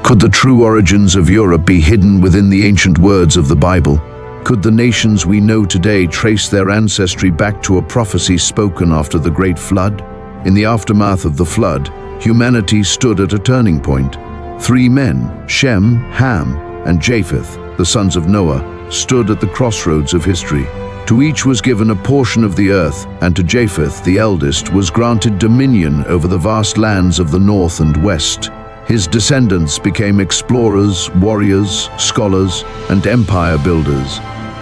Could the true origins of Europe be hidden within the ancient words of the Bible? Could the nations we know today trace their ancestry back to a prophecy spoken after the Great Flood? In the aftermath of the flood, humanity stood at a turning point. Three men, Shem, Ham, and Japheth, the sons of Noah, stood at the crossroads of history. To each was given a portion of the earth, and to Japheth, the eldest, was granted dominion over the vast lands of the north and west. His descendants became explorers, warriors, scholars, and empire builders,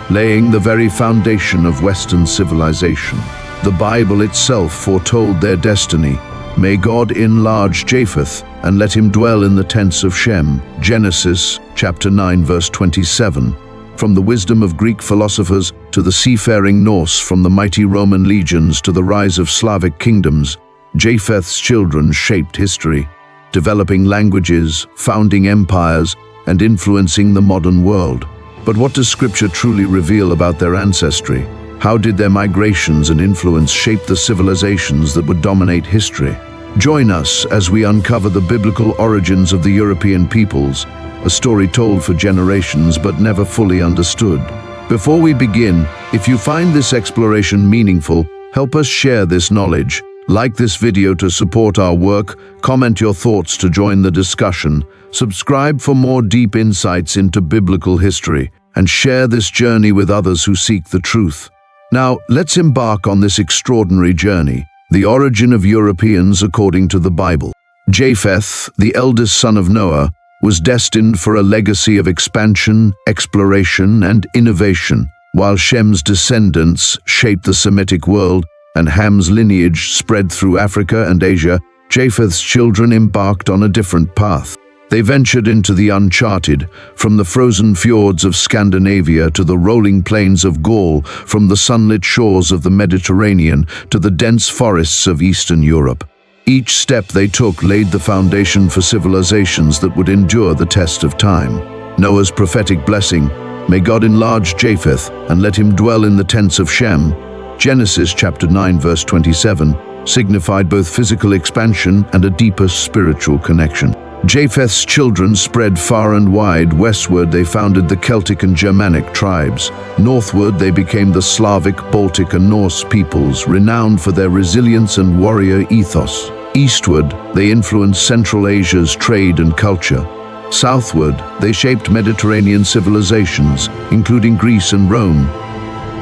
laying the very foundation of Western civilization. The Bible itself foretold their destiny. May God enlarge Japheth and let him dwell in the tents of Shem. Genesis chapter 9 verse 27. From the wisdom of Greek philosophers to the seafaring Norse, from the mighty Roman legions to the rise of Slavic kingdoms, Japheth's children shaped history, developing languages, founding empires, and influencing the modern world. But what does Scripture truly reveal about their ancestry? How did their migrations and influence shape the civilizations that would dominate history? Join us as we uncover the biblical origins of the European peoples, a story told for generations but never fully understood. Before we begin, if you find this exploration meaningful, help us share this knowledge. Like this video to support our work, comment your thoughts to join the discussion, subscribe for more deep insights into biblical history, and share this journey with others who seek the truth. Now, let's embark on this extraordinary journey, the origin of Europeans according to the Bible. Japheth, the eldest son of Noah, was destined for a legacy of expansion, exploration, and innovation, while Shem's descendants shaped the Semitic world and Ham's lineage spread through Africa and Asia. Japheth's children embarked on a different path. They ventured into the uncharted, from the frozen fjords of Scandinavia to the rolling plains of Gaul, from the sunlit shores of the Mediterranean to the dense forests of Eastern Europe. Each step they took laid the foundation for civilizations that would endure the test of time. Noah's prophetic blessing, "May God enlarge Japheth and let him dwell in the tents of Shem," Genesis chapter 9 verse 27, signified both physical expansion and a deeper spiritual connection. Japheth's children spread far and wide. Westward they founded the Celtic and Germanic tribes. Northward they became the Slavic, Baltic and Norse peoples, renowned for their resilience and warrior ethos. Eastward they influenced Central Asia's trade and culture. Southward they shaped Mediterranean civilizations, including Greece and Rome.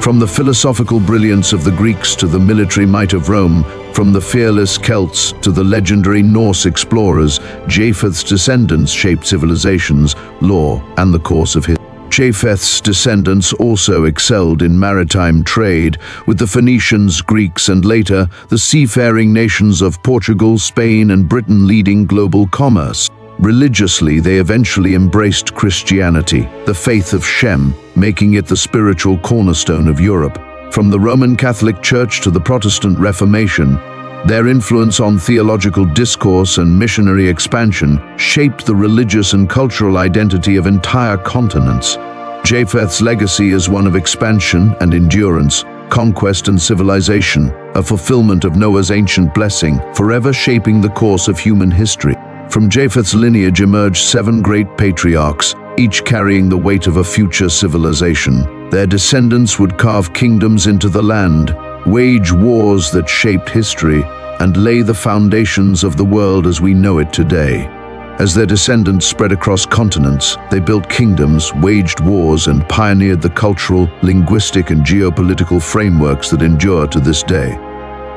From the philosophical brilliance of the Greeks to the military might of Rome, from the fearless Celts to the legendary Norse explorers, Japheth's descendants shaped civilizations, law, and the course of history. Japheth's descendants also excelled in maritime trade, with the Phoenicians, Greeks, and later the seafaring nations of Portugal, Spain, and Britain leading global commerce. Religiously, they eventually embraced Christianity, the faith of Shem, making it the spiritual cornerstone of Europe. From the Roman Catholic Church to the Protestant Reformation, their influence on theological discourse and missionary expansion shaped the religious and cultural identity of entire continents. Japheth's legacy is one of expansion and endurance, conquest and civilization, a fulfillment of Noah's ancient blessing, forever shaping the course of human history. From Japheth's lineage emerged 7 great patriarchs, each carrying the weight of a future civilization. Their descendants would carve kingdoms into the land, wage wars that shaped history, and lay the foundations of the world as we know it today. As their descendants spread across continents, they built kingdoms, waged wars, and pioneered the cultural, linguistic, and geopolitical frameworks that endure to this day.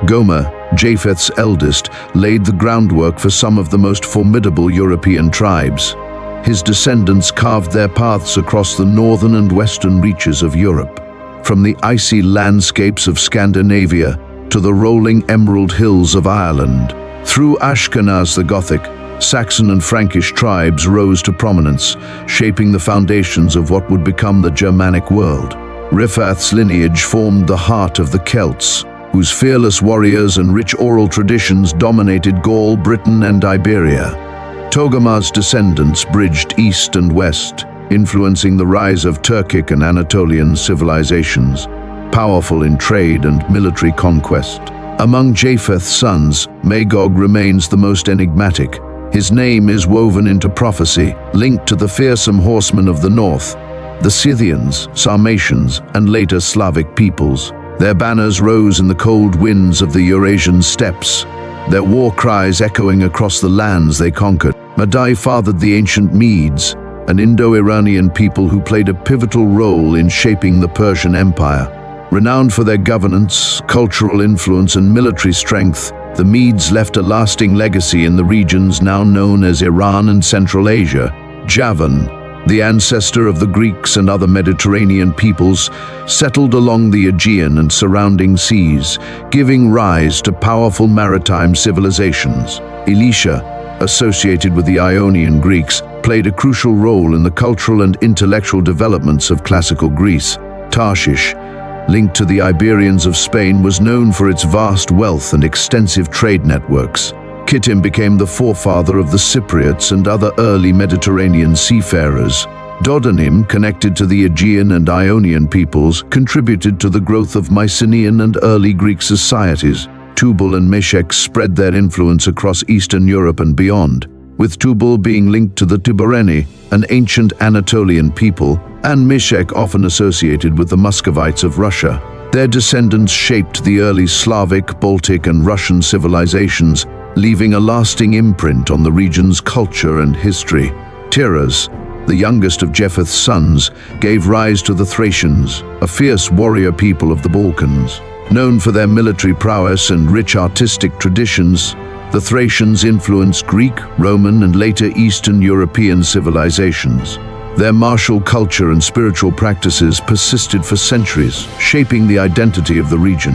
Gomer, Japheth's eldest, laid the groundwork for some of the most formidable European tribes. His descendants carved their paths across the northern and western reaches of Europe. From the icy landscapes of Scandinavia to the rolling emerald hills of Ireland. Through Ashkenaz the Gothic, Saxon and Frankish tribes rose to prominence, shaping the foundations of what would become the Germanic world. Riphath's lineage formed the heart of the Celts, whose fearless warriors and rich oral traditions dominated Gaul, Britain, and Iberia. Togarmah's descendants bridged east and west, influencing the rise of Turkic and Anatolian civilizations, powerful in trade and military conquest. Among Japheth's sons, Magog remains the most enigmatic. His name is woven into prophecy, linked to the fearsome horsemen of the north, the Scythians, Sarmatians, and later Slavic peoples. Their banners rose in the cold winds of the Eurasian steppes, their war cries echoing across the lands they conquered. Madai fathered the ancient Medes, an Indo-Iranian people who played a pivotal role in shaping the Persian Empire. Renowned for their governance, cultural influence, and military strength, the Medes left a lasting legacy in the regions now known as Iran and Central Asia. Javan, the ancestor of the Greeks and other Mediterranean peoples, settled along the Aegean and surrounding seas, giving rise to powerful maritime civilizations. Elisha, associated with the Ionian Greeks, played a crucial role in the cultural and intellectual developments of classical Greece. Tarshish, linked to the Iberians of Spain, was known for its vast wealth and extensive trade networks. Kittim became the forefather of the Cypriots and other early Mediterranean seafarers. Dodonim, connected to the Aegean and Ionian peoples, contributed to the growth of Mycenaean and early Greek societies. Tubal and Meshech spread their influence across Eastern Europe and beyond, with Tubal being linked to the Tibareni, an ancient Anatolian people, and Meshech often associated with the Muscovites of Russia. Their descendants shaped the early Slavic, Baltic, and Russian civilizations, leaving a lasting imprint on the region's culture and history. Tiras, the youngest of Japheth's sons, gave rise to the Thracians, a fierce warrior people of the Balkans. Known for their military prowess and rich artistic traditions, the Thracians influenced Greek, Roman, and later Eastern European civilizations. Their martial culture and spiritual practices persisted for centuries, shaping the identity of the region.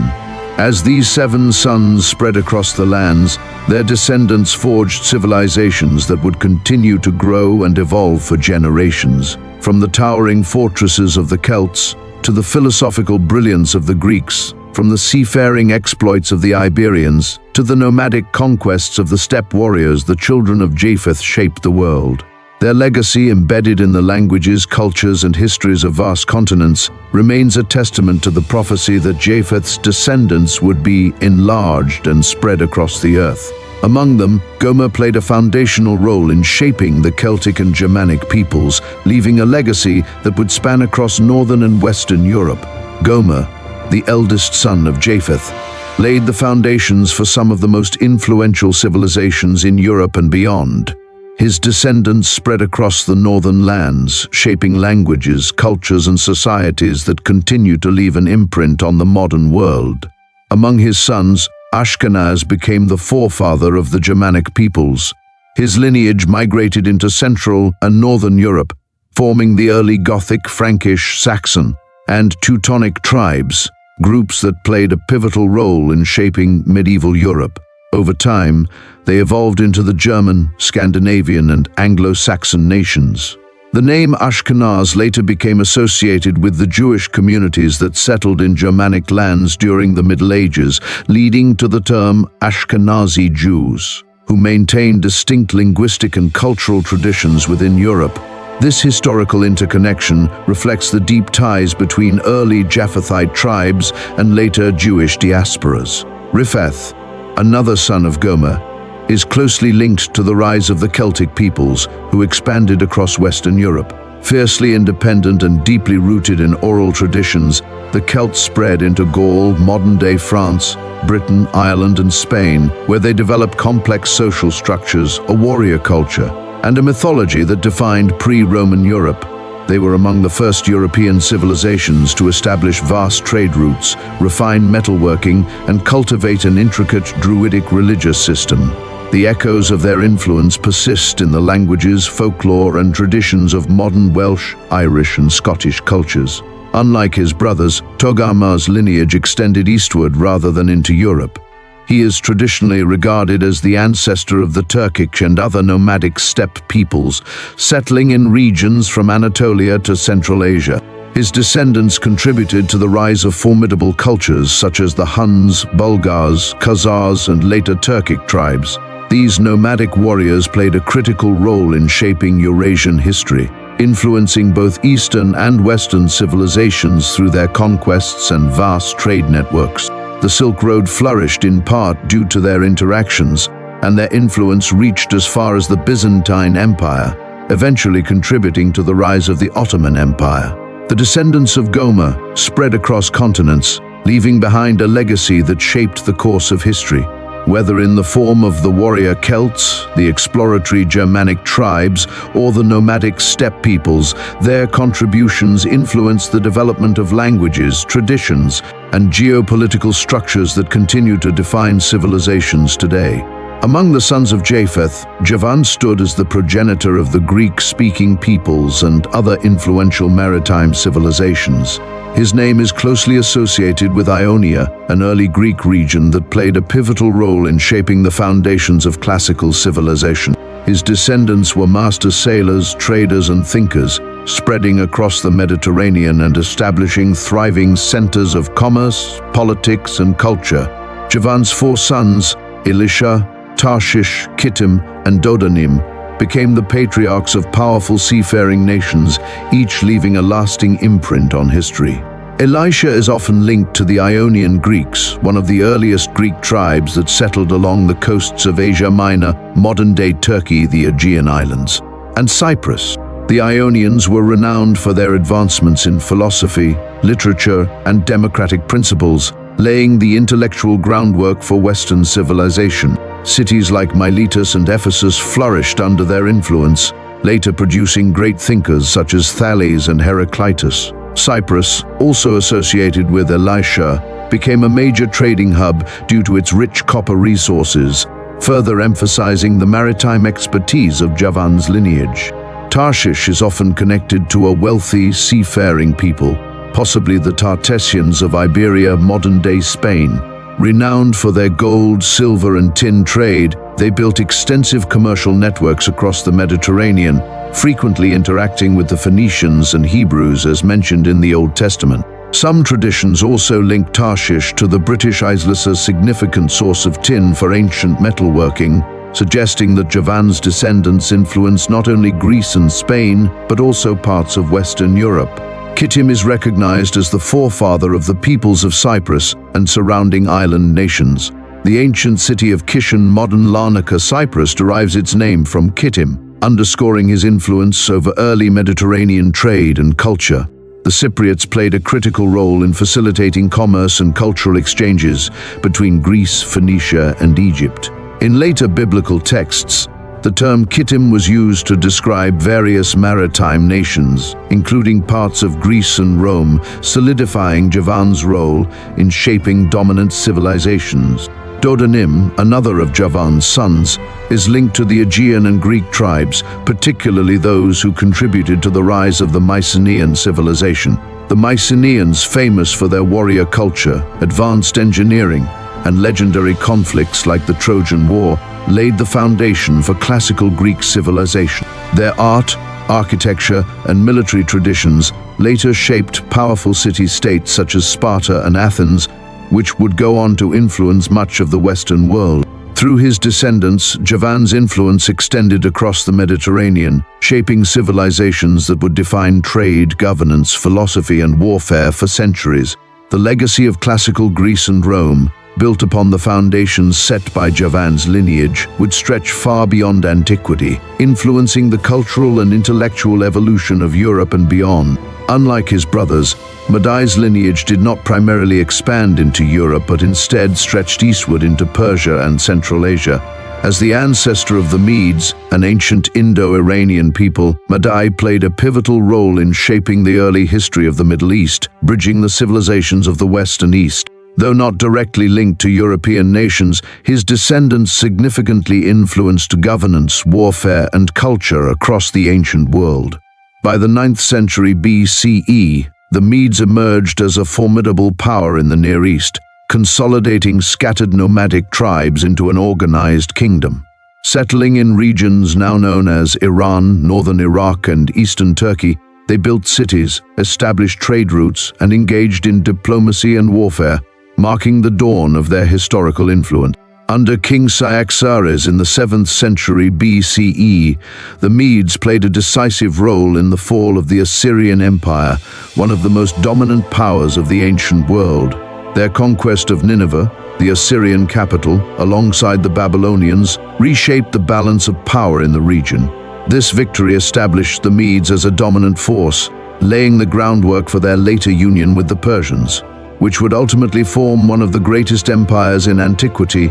As these 7 sons spread across the lands, their descendants forged civilizations that would continue to grow and evolve for generations. From the towering fortresses of the Celts to the philosophical brilliance of the Greeks, from the seafaring exploits of the Iberians to the nomadic conquests of the steppe warriors, the children of Japheth shaped the world. Their legacy, embedded in the languages, cultures, and histories of vast continents, remains a testament to the prophecy that Japheth's descendants would be enlarged and spread across the earth. Among them, Gomer played a foundational role in shaping the Celtic and Germanic peoples, leaving a legacy that would span across northern and western Europe. Gomer, the eldest son of Japheth, laid the foundations for some of the most influential civilizations in Europe and beyond. His descendants spread across the northern lands, shaping languages, cultures, and societies that continue to leave an imprint on the modern world. Among his sons, Ashkenaz became the forefather of the Germanic peoples. His lineage migrated into Central and Northern Europe, forming the early Gothic, Frankish, Saxon, and Teutonic tribes, groups that played a pivotal role in shaping medieval Europe. Over time, they evolved into the German, Scandinavian, and Anglo-Saxon nations. The name Ashkenaz later became associated with the Jewish communities that settled in Germanic lands during the Middle Ages, leading to the term Ashkenazi Jews, who maintained distinct linguistic and cultural traditions within Europe. This historical interconnection reflects the deep ties between early Japhethite tribes and later Jewish diasporas. Japheth, another son of Gomer, is closely linked to the rise of the Celtic peoples who expanded across Western Europe. Fiercely independent and deeply rooted in oral traditions, the Celts spread into Gaul, modern-day France, Britain, Ireland, and Spain, where they developed complex social structures, a warrior culture, and a mythology that defined pre-Roman Europe. They were among the first European civilizations to establish vast trade routes, refine metalworking, and cultivate an intricate Druidic religious system. The echoes of their influence persist in the languages, folklore, and traditions of modern Welsh, Irish, and Scottish cultures. Unlike his brothers, Togarmah's lineage extended eastward rather than into Europe. He is traditionally regarded as the ancestor of the Turkic and other nomadic steppe peoples, settling in regions from Anatolia to Central Asia. His descendants contributed to the rise of formidable cultures such as the Huns, Bulgars, Khazars, and later Turkic tribes. These nomadic warriors played a critical role in shaping Eurasian history, influencing both Eastern and Western civilizations through their conquests and vast trade networks. The Silk Road flourished in part due to their interactions, and their influence reached as far as the Byzantine Empire, eventually contributing to the rise of the Ottoman Empire. The descendants of Gomer spread across continents, leaving behind a legacy that shaped the course of history. Whether in the form of the warrior Celts, the exploratory Germanic tribes, or the nomadic steppe peoples, their contributions influenced the development of languages, traditions, and geopolitical structures that continue to define civilizations today. Among the sons of Japheth, Javan stood as the progenitor of the Greek-speaking peoples and other influential maritime civilizations. His name is closely associated with Ionia, an early Greek region that played a pivotal role in shaping the foundations of classical civilization. His descendants were master sailors, traders, and thinkers, spreading across the Mediterranean and establishing thriving centers of commerce, politics, and culture. Javan's four sons, Elisha, Tarshish, Kittim, and Dodanim, became the patriarchs of powerful seafaring nations, each leaving a lasting imprint on history. Elisha is often linked to the Ionian Greeks, one of the earliest Greek tribes that settled along the coasts of Asia Minor, modern-day Turkey, the Aegean Islands, and Cyprus. The Ionians were renowned for their advancements in philosophy, literature, and democratic principles, laying the intellectual groundwork for Western civilization. Cities like Miletus and Ephesus flourished under their influence, later producing great thinkers such as Thales and Heraclitus. Cyprus, also associated with Elisha, became a major trading hub due to its rich copper resources, further emphasizing the maritime expertise of Javan's lineage. Tarshish is often connected to a wealthy, seafaring people, possibly the Tartessians of Iberia, modern-day Spain. Renowned for their gold, silver, and tin trade, they built extensive commercial networks across the Mediterranean, frequently interacting with the Phoenicians and Hebrews as mentioned in the Old Testament. Some traditions also link Tarshish to the British Isles, a significant source of tin for ancient metalworking, suggesting that Javan's descendants influenced not only Greece and Spain, but also parts of Western Europe. Kittim is recognized as the forefather of the peoples of Cyprus and surrounding island nations. The ancient city of Kishon, modern Larnaca, Cyprus, derives its name from Kittim, underscoring his influence over early Mediterranean trade and culture. The Cypriots played a critical role in facilitating commerce and cultural exchanges between Greece, Phoenicia, and Egypt. In later biblical texts, the term Kittim was used to describe various maritime nations, including parts of Greece and Rome, solidifying Javan's role in shaping dominant civilizations. Dodanim, another of Javan's sons, is linked to the Aegean and Greek tribes, particularly those who contributed to the rise of the Mycenaean civilization. The Mycenaeans, famous for their warrior culture, advanced engineering, and legendary conflicts like the Trojan War, laid the foundation for classical Greek civilization. Their art, architecture, and military traditions later shaped powerful city-states such as Sparta and Athens, which would go on to influence much of the Western world. Through his descendants, Javan's influence extended across the Mediterranean, shaping civilizations that would define trade, governance, philosophy, and warfare for centuries. The legacy of classical Greece and Rome, built upon the foundations set by Javan's lineage, would stretch far beyond antiquity, influencing the cultural and intellectual evolution of Europe and beyond. Unlike his brothers, Madai's lineage did not primarily expand into Europe but instead stretched eastward into Persia and Central Asia. As the ancestor of the Medes, an ancient Indo-Iranian people, Madai played a pivotal role in shaping the early history of the Middle East, bridging the civilizations of the West and East. Though not directly linked to European nations, his descendants significantly influenced governance, warfare, and culture across the ancient world. By the 9th century BCE, the Medes emerged as a formidable power in the Near East, consolidating scattered nomadic tribes into an organized kingdom. Settling in regions now known as Iran, northern Iraq, and eastern Turkey, they built cities, established trade routes, and engaged in diplomacy and warfare, marking the dawn of their historical influence. Under King Cyaxares in the 7th century BCE, the Medes played a decisive role in the fall of the Assyrian Empire, one of the most dominant powers of the ancient world. Their conquest of Nineveh, the Assyrian capital, alongside the Babylonians, reshaped the balance of power in the region. This victory established the Medes as a dominant force, laying the groundwork for their later union with the Persians, which would ultimately form one of the greatest empires in antiquity,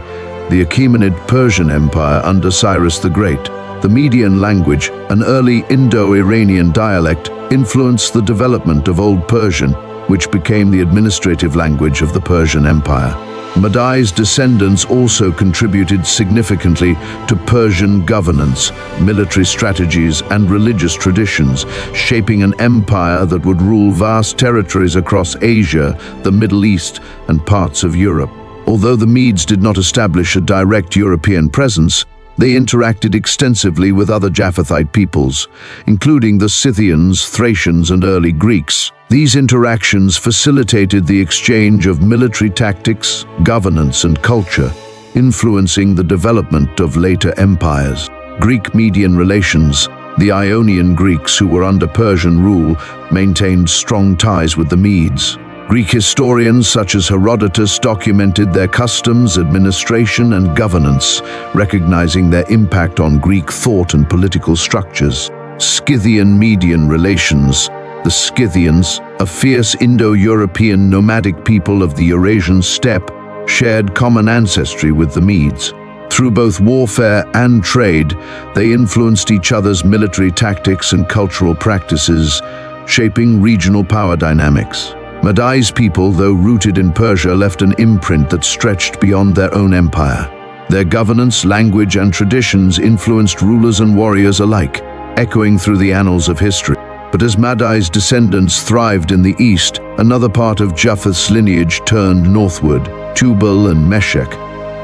the Achaemenid Persian Empire under Cyrus the Great. The Median language, an early Indo-Iranian dialect, influenced the development of Old Persian, which became the administrative language of the Persian Empire. Madai's descendants also contributed significantly to Persian governance, military strategies, and religious traditions, shaping an empire that would rule vast territories across Asia, the Middle East, and parts of Europe. Although the Medes did not establish a direct European presence, they interacted extensively with other Japhethite peoples, including the Scythians, Thracians, and early Greeks. These interactions facilitated the exchange of military tactics, governance, and culture, influencing the development of later empires. Greek-Median relations. The Ionian Greeks, who were under Persian rule, maintained strong ties with the Medes. Greek historians such as Herodotus documented their customs, administration, and governance, recognizing their impact on Greek thought and political structures. Scythian-Median relations. The Scythians, a fierce Indo-European nomadic people of the Eurasian steppe, shared common ancestry with the Medes. Through both warfare and trade, they influenced each other's military tactics and cultural practices, shaping regional power dynamics. Madai's people, though rooted in Persia, left an imprint that stretched beyond their own empire. Their governance, language, and traditions influenced rulers and warriors alike, echoing through the annals of history. But as Madai's descendants thrived in the east, another part of Japheth's lineage turned northward, Tubal and Meshech,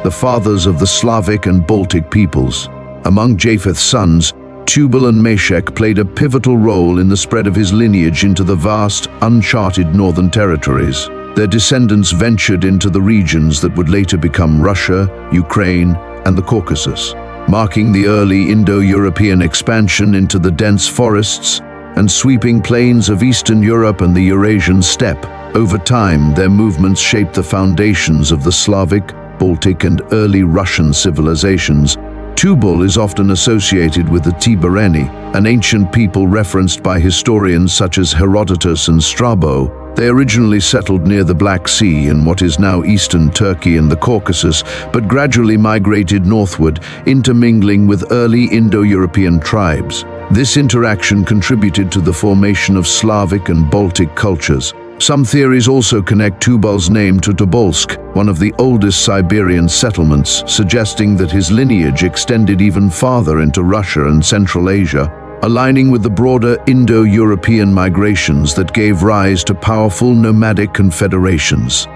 the fathers of the Slavic and Baltic peoples. Among Japheth's sons, Tubal and Meshech played a pivotal role in the spread of his lineage into the vast, uncharted northern territories. Their descendants ventured into the regions that would later become Russia, Ukraine, and the Caucasus, marking the early Indo-European expansion into the dense forests and sweeping plains of Eastern Europe and the Eurasian steppe. Over time, their movements shaped the foundations of the Slavic, Baltic, and early Russian civilizations. Tubal is often associated with the Tibareni, an ancient people referenced by historians such as Herodotus and Strabo. They originally settled near the Black Sea in what is now eastern Turkey and the Caucasus, but gradually migrated northward, intermingling with early Indo-European tribes. This interaction contributed to the formation of Slavic and Baltic cultures. Some theories also connect Tubal's name to Tobolsk, one of the oldest Siberian settlements, suggesting that his lineage extended even farther into Russia and Central Asia, aligning with the broader Indo-European migrations that gave rise to powerful nomadic confederations.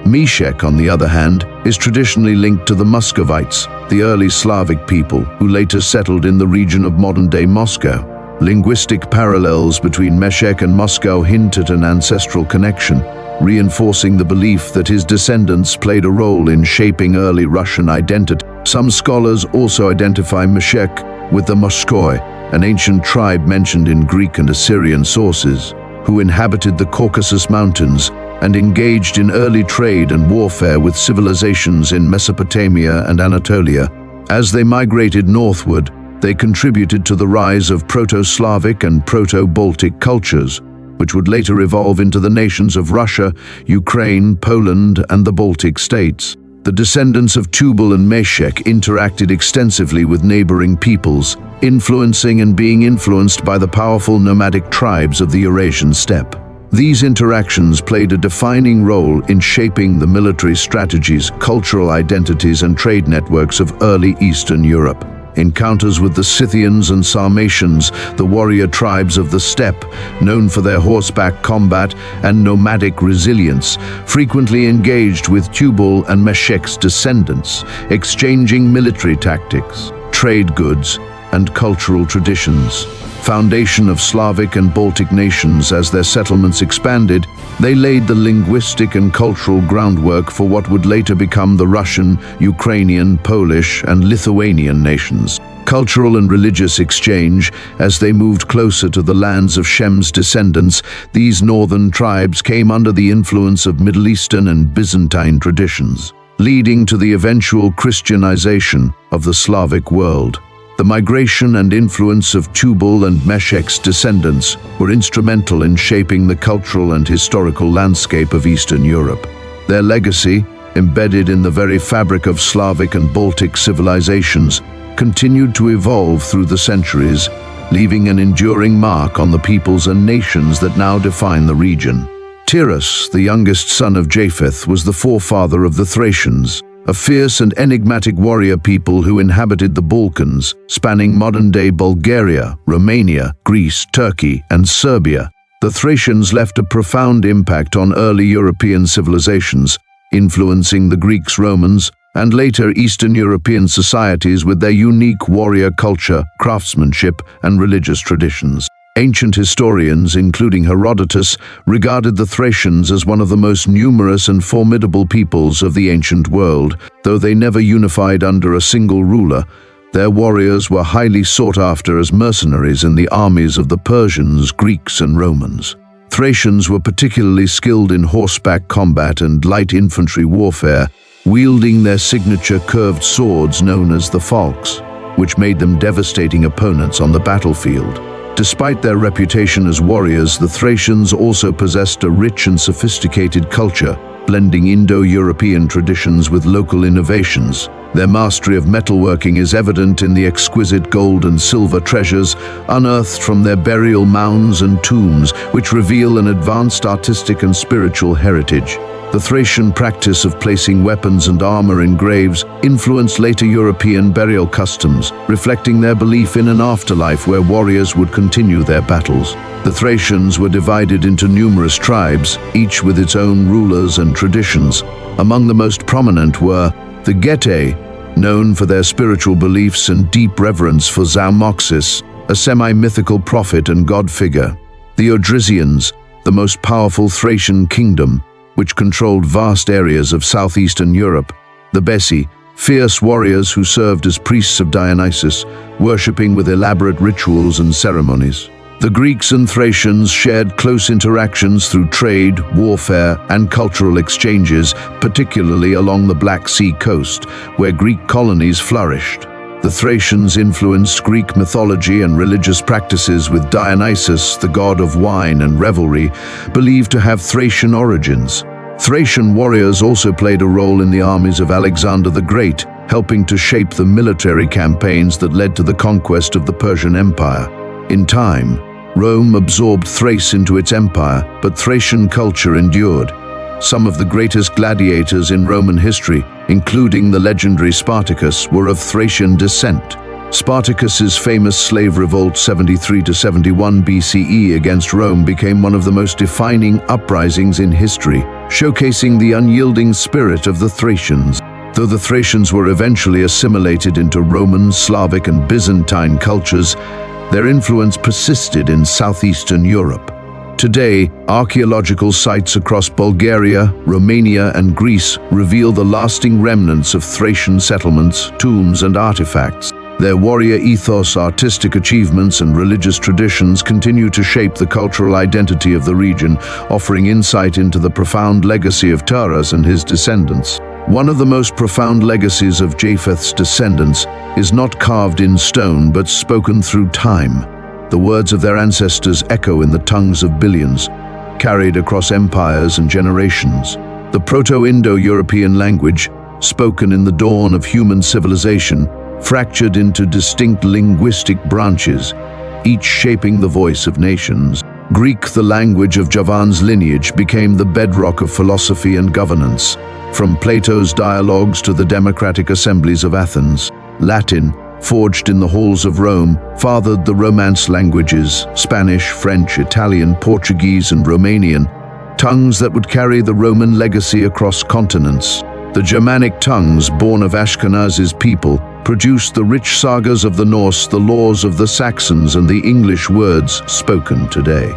Meshech, on the other hand, is traditionally linked to the Muscovites, the early Slavic people who later settled in the region of modern-day Moscow. Linguistic parallels between Meshech and Moscow hint at an ancestral connection, reinforcing the belief that his descendants played a role in shaping early Russian identity. Some scholars also identify Meshech with the Moskoi, an ancient tribe mentioned in Greek and Assyrian sources, who inhabited the Caucasus Mountains and engaged in early trade and warfare with civilizations in Mesopotamia and Anatolia. As they migrated northward, they contributed to the rise of Proto-Slavic and Proto-Baltic cultures, which would later evolve into the nations of Russia, Ukraine, Poland, and the Baltic states. The descendants of Tubal and Meshech interacted extensively with neighboring peoples, influencing and being influenced by the powerful nomadic tribes of the Eurasian steppe. These interactions played a defining role in shaping the military strategies, cultural identities, and trade networks of early Eastern Europe. Encounters with the Scythians and Sarmatians, the warrior tribes of the steppe, known for their horseback combat and nomadic resilience, frequently engaged with Tubal and Meshech's descendants, exchanging military tactics, trade goods, and cultural traditions. Foundation of Slavic and Baltic nations. As their settlements expanded, they laid the linguistic and cultural groundwork for what would later become the Russian, Ukrainian, Polish, and Lithuanian nations. cultural and religious exchange. As they moved closer to the lands of Shem's descendants, these northern tribes came under the influence of Middle Eastern and Byzantine traditions, leading to the eventual Christianization of the Slavic world. The migration and influence of Tubal and Meshech's descendants were instrumental in shaping the cultural and historical landscape of Eastern Europe. Their legacy, embedded in the very fabric of Slavic and Baltic civilizations, continued to evolve through the centuries, leaving an enduring mark on the peoples and nations that now define the region. Tiras, the youngest son of Japheth, was the forefather of the Thracians, a fierce and enigmatic warrior people who inhabited the Balkans, spanning modern-day Bulgaria, Romania, Greece, Turkey, and Serbia. The Thracians left a profound impact on early European civilizations, influencing the Greeks, Romans, and later Eastern European societies with their unique warrior culture, craftsmanship, and religious traditions. Ancient historians, including Herodotus, regarded the Thracians as one of the most numerous and formidable peoples of the ancient world. Though they never unified under a single ruler, their warriors were highly sought after as mercenaries in the armies of the Persians, Greeks, and Romans. Thracians were particularly skilled in horseback combat and light infantry warfare, wielding their signature curved swords known as the falx, which made them devastating opponents on the battlefield. Despite their reputation as warriors, the Thracians also possessed a rich and sophisticated culture, blending Indo-European traditions with local innovations. Their mastery of metalworking is evident in the exquisite gold and silver treasures unearthed from their burial mounds and tombs, which reveal an advanced artistic and spiritual heritage. The Thracian practice of placing weapons and armor in graves influenced later European burial customs, reflecting their belief in an afterlife where warriors would continue their battles. The Thracians were divided into numerous tribes, each with its own rulers and traditions. Among the most prominent were the Getae, known for their spiritual beliefs and deep reverence for Zalmoxis, a semi-mythical prophet and god figure. The Odrysians, the most powerful Thracian kingdom, which controlled vast areas of southeastern Europe. The Bessi, fierce warriors who served as priests of Dionysus, worshipping with elaborate rituals and ceremonies. The Greeks and Thracians shared close interactions through trade, warfare, and cultural exchanges, particularly along the Black Sea coast, where Greek colonies flourished. The Thracians influenced Greek mythology and religious practices, with Dionysus, the god of wine and revelry, believed to have Thracian origins. Thracian warriors also played a role in the armies of Alexander the Great, helping to shape the military campaigns that led to the conquest of the Persian Empire. In time, Rome absorbed Thrace into its empire, but Thracian culture endured. Some of the greatest gladiators in Roman history, including the legendary Spartacus, were of Thracian descent. Spartacus's famous slave revolt 73 to 71 BCE against Rome became one of the most defining uprisings in history, showcasing the unyielding spirit of the Thracians. Though the Thracians were eventually assimilated into Roman, Slavic, and Byzantine cultures, their influence persisted in southeastern Europe. Today, archaeological sites across Bulgaria, Romania, and Greece reveal the lasting remnants of Thracian settlements, tombs, and artifacts. Their warrior ethos, artistic achievements, and religious traditions continue to shape the cultural identity of the region, offering insight into the profound legacy of Taras and his descendants. One of the most profound legacies of Japheth's descendants is not carved in stone but spoken through time. The words of their ancestors echo in the tongues of billions, carried across empires and generations. The Proto-Indo-European language, spoken in the dawn of human civilization, fractured into distinct linguistic branches, each shaping the voice of nations. Greek, the language of Javan's lineage, became the bedrock of philosophy and governance. From Plato's dialogues to the democratic assemblies of Athens, Latin, forged in the halls of Rome, fathered the Romance languages, Spanish, French, Italian, Portuguese, and Romanian, tongues that would carry the Roman legacy across continents. The Germanic tongues, born of Ashkenaz's people, produced the rich sagas of the Norse, the laws of the Saxons, and the English words spoken today.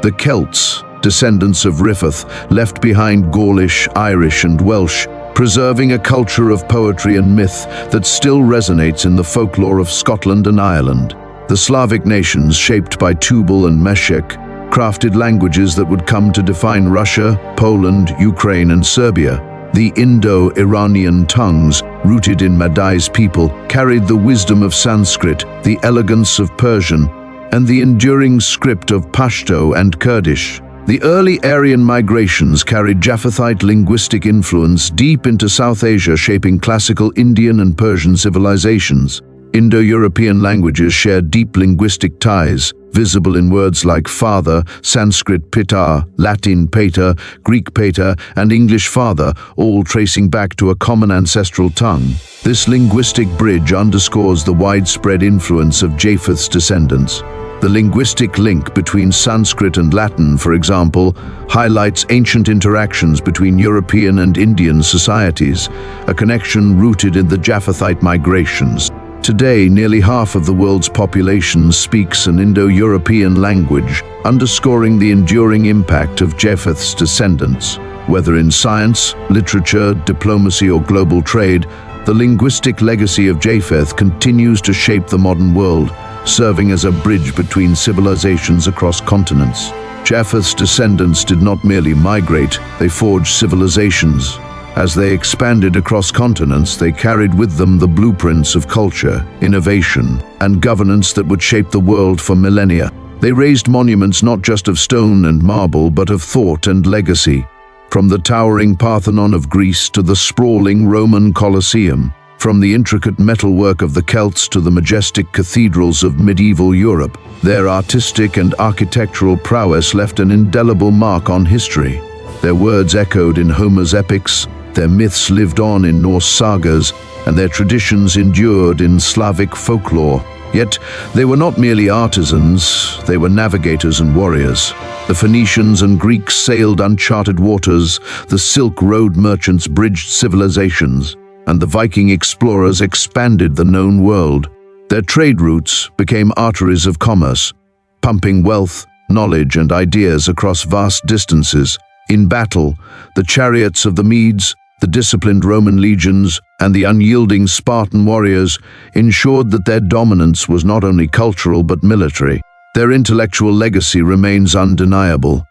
The Celts, descendants of Japheth, left behind Gaulish, Irish, and Welsh, preserving a culture of poetry and myth that still resonates in the folklore of Scotland and Ireland. The Slavic nations, shaped by Tubal and Meshech, crafted languages that would come to define Russia, Poland, Ukraine, and Serbia. The Indo-Iranian tongues, rooted in Madai's people, carried the wisdom of Sanskrit, the elegance of Persian, and the enduring script of Pashto and Kurdish. The early Aryan migrations carried Japhethite linguistic influence deep into South Asia, shaping classical Indian and Persian civilizations. Indo-European languages shared deep linguistic ties, visible in words like father, Sanskrit pita, Latin pater, Greek pater, and English father, all tracing back to a common ancestral tongue. This linguistic bridge underscores the widespread influence of Japheth's descendants. The linguistic link between Sanskrit and Latin, for example, highlights ancient interactions between European and Indian societies, a connection rooted in the Japhethite migrations. Today, nearly half of the world's population speaks an Indo-European language, underscoring the enduring impact of Japheth's descendants. Whether in science, literature, diplomacy, or global trade, the linguistic legacy of Japheth continues to shape the modern world, serving as a bridge between civilizations across continents. Japheth's descendants did not merely migrate, they forged civilizations. As they expanded across continents, they carried with them the blueprints of culture, innovation, and governance that would shape the world for millennia. They raised monuments not just of stone and marble, but of thought and legacy. From the towering Parthenon of Greece to the sprawling Roman Colosseum, from the intricate metalwork of the Celts to the majestic cathedrals of medieval Europe, their artistic and architectural prowess left an indelible mark on history. Their words echoed in Homer's epics, their myths lived on in Norse sagas, and their traditions endured in Slavic folklore. Yet, they were not merely artisans, they were navigators and warriors. The Phoenicians and Greeks sailed uncharted waters, the Silk Road merchants bridged civilizations, and the Viking explorers expanded the known world. Their trade routes became arteries of commerce, pumping wealth, knowledge, and ideas across vast distances. In battle, the chariots of the Medes, the disciplined Roman legions, and the unyielding Spartan warriors ensured that their dominance was not only cultural but military. Their intellectual legacy remains undeniable.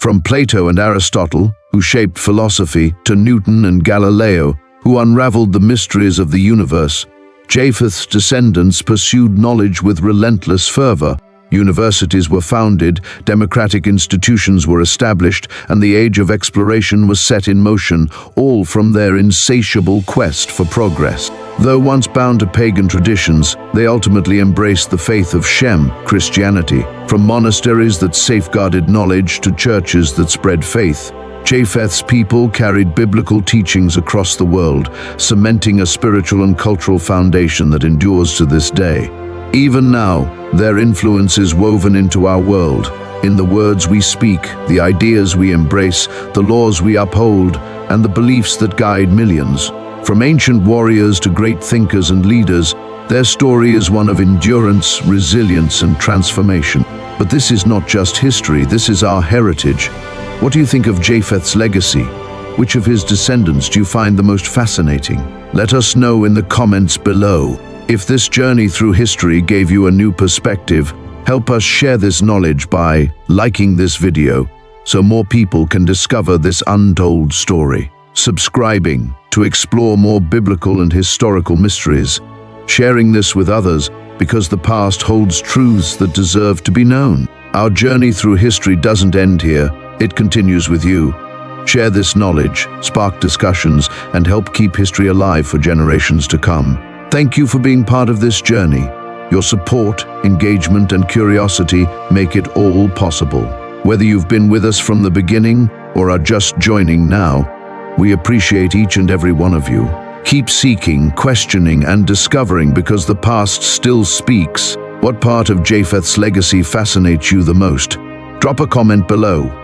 From Plato and Aristotle, who shaped philosophy, to Newton and Galileo, who unraveled the mysteries of the universe, Japheth's descendants pursued knowledge with relentless fervor. Universities were founded, democratic institutions were established, and the age of exploration was set in motion, all from their insatiable quest for progress. Though once bound to pagan traditions, they ultimately embraced the faith of Shem, Christianity. From monasteries that safeguarded knowledge to churches that spread faith, Japheth's people carried biblical teachings across the world, cementing a spiritual and cultural foundation that endures to this day. Even now, their influence is woven into our world, in the words we speak, the ideas we embrace, the laws we uphold, and the beliefs that guide millions. From ancient warriors to great thinkers and leaders, their story is one of endurance, resilience, and transformation. But this is not just history, this is our heritage. What do you think of Japheth's legacy? Which of his descendants do you find the most fascinating? Let us know in the comments below. If this journey through history gave you a new perspective, help us share this knowledge by liking this video so more people can discover this untold story, subscribing to explore more biblical and historical mysteries, sharing this with others because the past holds truths that deserve to be known. Our journey through history doesn't end here, it continues with you. Share this knowledge, spark discussions, and help keep history alive for generations to come. Thank you for being part of this journey. Your support, engagement, and curiosity make it all possible. Whether you've been with us from the beginning or are just joining now, we appreciate each and every one of you. Keep seeking, questioning, and discovering because the past still speaks. What part of Japheth's legacy fascinates you the most? Drop a comment below.